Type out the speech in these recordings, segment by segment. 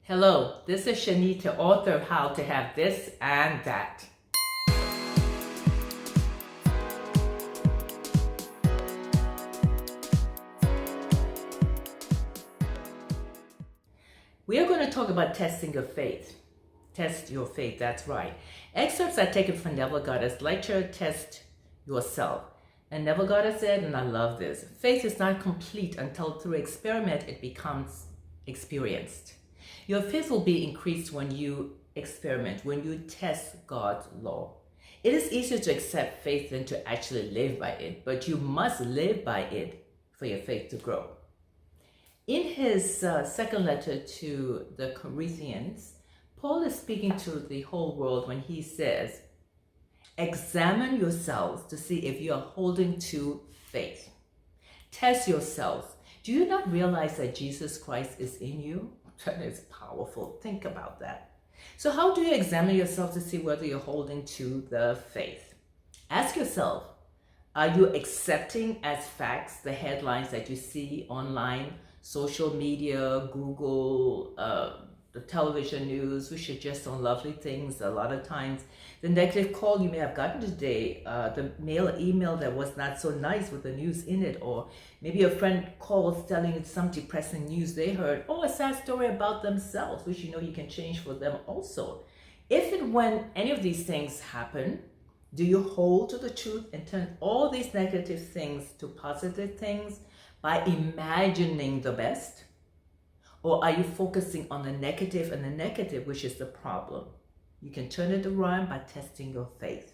Hello, this is Chaneta, author of How to Have This and That. We are going to talk about testing your faith. Test your faith, that's right. Excerpts are taken from Neville Goddard's lecture, Test Yourself. And Neville Goddard said, and I love this, faith is not complete until through experiment it becomes experienced. Your faith will be increased when you experiment, when you test God's law. It is easier to accept faith than to actually live by it, but you must live by it for your faith to grow. In his second letter to the Corinthians, Paul is speaking to the whole world when he says, examine yourselves to see if you are holding to faith. Test yourselves. Do you not realize that Jesus Christ is in you? That is powerful. Think about that. So how do you examine yourself to see whether you're holding to the faith? Ask yourself, are you accepting as facts the headlines that you see online, social media, Google, the television news, which are just on lovely things a lot of times? The negative call you may have gotten today, the mail or email that was not so nice with the news in it, or maybe a friend calls telling you some depressing news they heard, or a sad story about themselves, which you know you can change for them also. If and when any of these things happen, do you hold to the truth and turn all these negative things to positive things by imagining the best? Or are you focusing on the negative, and the negative, which is the problem? You can turn it around by testing your faith.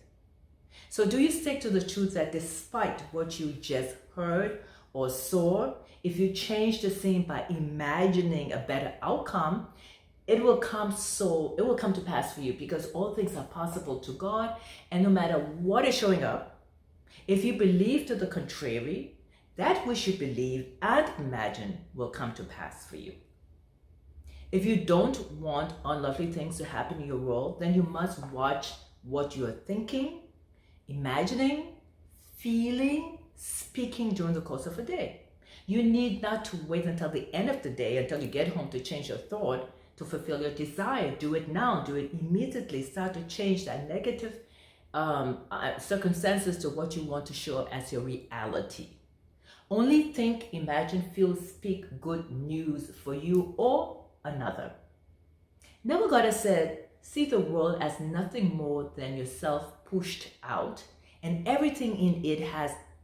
So do you stick to the truth that despite what you just heard or saw, if you change the scene by imagining a better outcome, it will come to pass for you, because all things are possible to God, and no matter what is showing up, if you believe to the contrary, that which you believe and imagine will come to pass for you. If you don't want unlovely things to happen in your world, then you must watch what you are thinking, imagining, feeling, speaking during the course of a day. You need not to wait until the end of the day, until you get home, to change your thought, to fulfill your desire. Do it now. Do it immediately. Start to change that negative circumstances to what you want to show up as your reality. Only think, imagine, feel, speak good news for you or another. Neville Goddard said, see the world as nothing more than yourself pushed out, and everything in it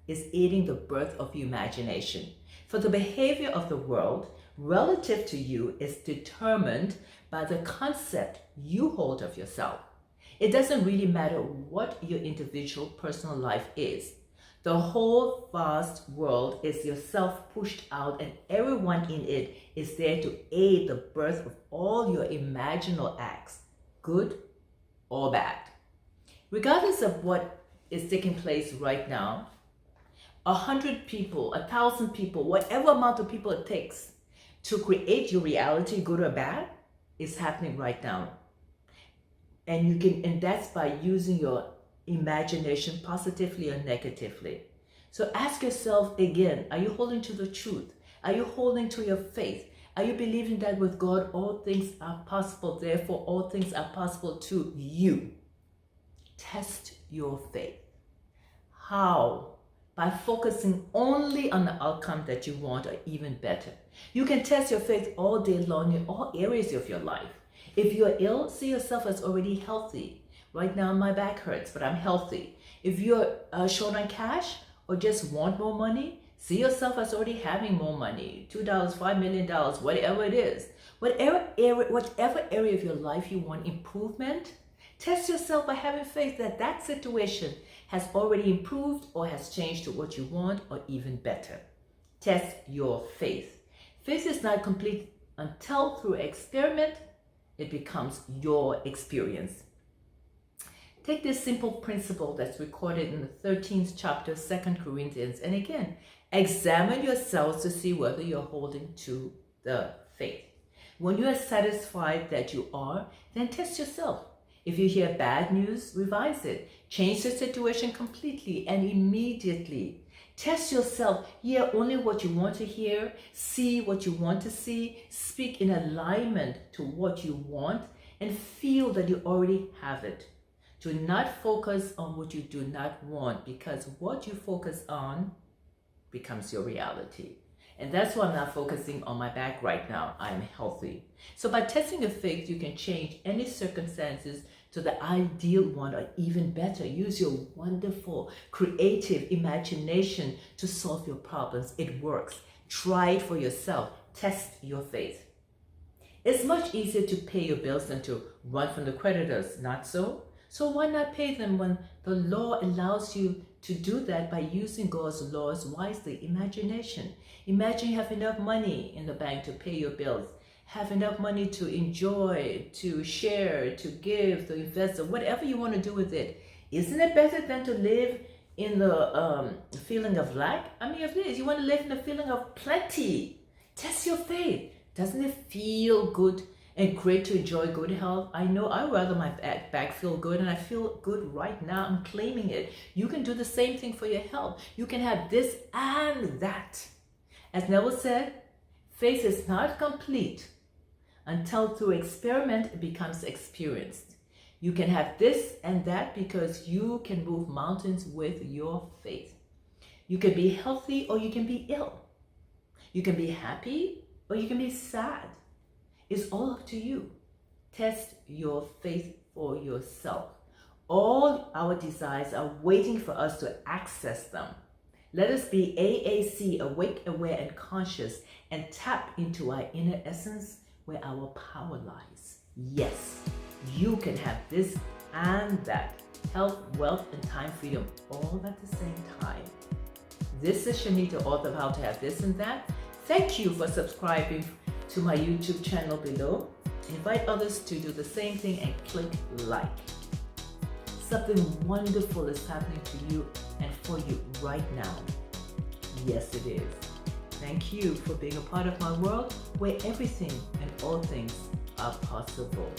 is aiding the birth of your imagination. For the behavior of the world relative to you is determined by the concept you hold of yourself. It doesn't really matter what your individual personal life is. The whole vast world is yourself pushed out, and everyone in it is there to aid the birth of all your imaginal acts, good or bad. Regardless of what is taking place right now, 100 people, 1,000 people, whatever amount of people it takes to create your reality, good or bad, is happening right now. And that's by using your imagination positively or negatively. So ask yourself again, are you holding to the truth? Are you holding to your faith? Are you believing that with God all things are possible, therefore all things are possible to you? Test your faith. How? By focusing only on the outcome that you want, or even better. You can test your faith all day long in all areas of your life. If you're ill, see yourself as already healthy. Right now my back hurts, but I'm healthy. If you're short on cash or just want more money, see yourself as already having more money. $2, $5 million, whatever it is. Whatever area of your life you want improvement, test yourself by having faith that that situation has already improved or has changed to what you want, or even better. Test your faith. Faith is not complete until through experiment it becomes your experience. Take this simple principle that's recorded in the 13th chapter, 2 Corinthians, and again, examine yourselves to see whether you're holding to the faith. When you are satisfied that you are, then test yourself. If you hear bad news, revise it. Change the situation completely and immediately. Test yourself. Hear only what you want to hear. See what you want to see. Speak in alignment to what you want and feel that you already have it. Do not focus on what you do not want, because what you focus on becomes your reality. And that's why I'm not focusing on my back right now. I'm healthy. So by testing your faith, you can change any circumstances to the ideal one, or even better. Use your wonderful, creative imagination to solve your problems. It works. Try it for yourself. Test your faith. It's much easier to pay your bills than to run from the creditors, not so? So why not pay them when the law allows you to do that by using God's laws wisely? Imagination. Imagine you have enough money in the bank to pay your bills, have enough money to enjoy, to share, to give, to invest, or whatever you want to do with it. Isn't it better than to live in the feeling of lack? I mean, if it is, you want to live in the feeling of plenty. Test your faith. Doesn't it feel good and great to enjoy good health? I know I'd rather my back feel good, and I feel good right now. I'm claiming it. You can do the same thing for your health. You can have this and that. As Neville said, faith is not complete until through experiment it becomes experienced. You can have this and that because you can move mountains with your faith. You can be healthy or you can be ill. You can be happy or you can be sad. It's all up to you. Test your faith for yourself. All our desires are waiting for us to access them. Let us be AAC, awake, aware, and conscious, and tap into our inner essence where our power lies. Yes, you can have this and that. Health, wealth, and time freedom all at the same time. This is Chaneta, author of How to Have This and That. Thank you for subscribing to my YouTube channel below. Invite others to do the same thing and click like. Something wonderful is happening to you and for you right now. Yes, it is. Thank you for being a part of my world where everything and all things are possible.